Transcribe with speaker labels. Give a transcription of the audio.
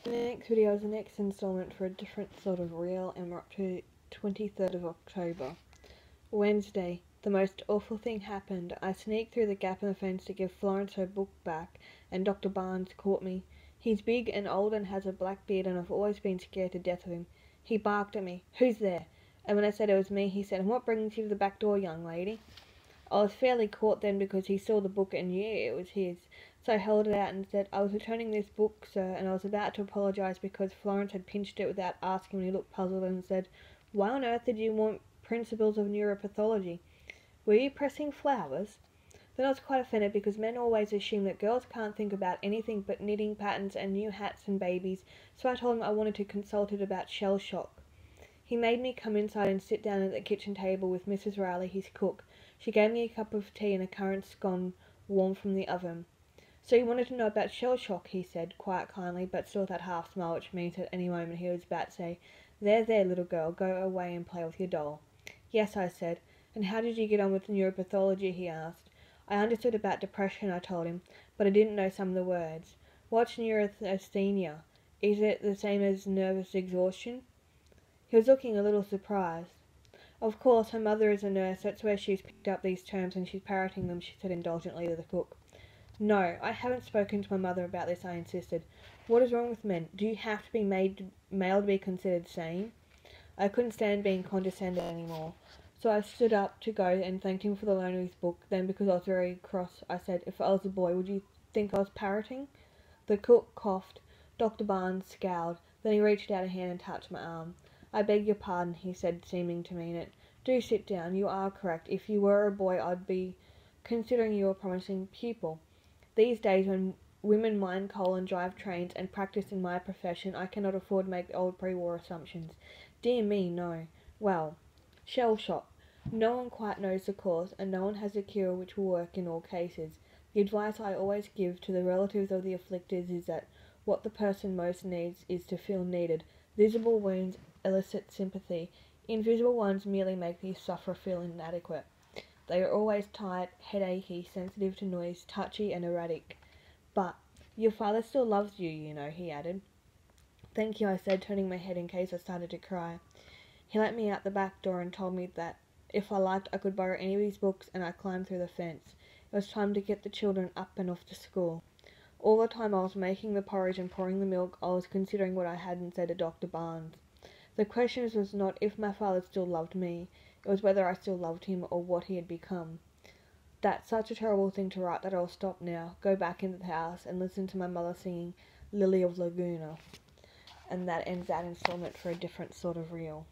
Speaker 1: The next video is the next installment for a different sort of reel, and we're up to 23rd of October. Wednesday. The most awful thing happened. I sneaked through the gap in the fence to give Florence her book back, and Dr. Barnes caught me. He's big and old and has a black beard, and I've always been scared to death of him. He barked at me, "Who's there?" And when I said it was me, he said, "And what brings you to the back door, young lady?" I was fairly caught then because he saw the book and knew it was his. So I held it out and said, "I was returning this book, sir," and I was about to apologise because Florence had pinched it without asking when he looked puzzled and said, "Why on earth did you want Principles of Neuropathology? Were you pressing flowers?" Then I was quite offended because men always assume that girls can't think about anything but knitting patterns and new hats and babies, so I told him I wanted to consult it about shell shock. He made me come inside and sit down at the kitchen table with Mrs. Riley, his cook. She gave me a cup of tea and a currant scone warm from the oven. "So you wanted to know about shell shock," he said, quite kindly, but still with that half smile which means at any moment he was about to say, There, little girl, go away and play with your doll." "Yes," I said. "And how did you get on with neuropathology?" he asked. I understood about depression, I told him, but I didn't know some of the words. "What's neurasthenia? Is it the same as nervous exhaustion?" He was looking a little surprised. "Of course, her mother is a nurse, that's where she's picked up these terms and she's parroting them," she said indulgently to the cook. "No, I haven't spoken to my mother about this," I insisted. "What is wrong with men? Do you have to be male to be considered sane?" I couldn't stand being condescended any more, so I stood up to go and thanked him for the loan of his book. Then, because I was very cross, I said, "If I was a boy, would you think I was parroting?" The cook coughed. Dr. Barnes scowled. Then he reached out a hand and touched my arm. "I beg your pardon," he said, seeming to mean it. "Do sit down. You are correct. If you were a boy, I'd be considering you a promising pupil. These days, when women mine coal and drive trains and practice in my profession, I cannot afford to make the old pre-war assumptions. Dear me, no. Well, shell shock. No one quite knows the cause, and no one has a cure which will work in all cases. The advice I always give to the relatives of the afflicted is that what the person most needs is to feel needed. Visible wounds elicit sympathy. Invisible ones merely make the sufferer feel inadequate. They are always tired, headachy, sensitive to noise, touchy and erratic. But your father still loves you, you know," he added. "Thank you," I said, turning my head in case I started to cry. He let me out the back door and told me that if I liked I could borrow any of his books, and I climbed through the fence. It was time to get the children up and off to school. All the time I was making the porridge and pouring the milk, I was considering what I hadn't said to Dr. Barnes. The question was not if my father still loved me, it was whether I still loved him or what he had become. That's such a terrible thing to write that I'll stop now, go back into the house, and listen to my mother singing Lily of Laguna. And that ends that installment for a different sort of reel.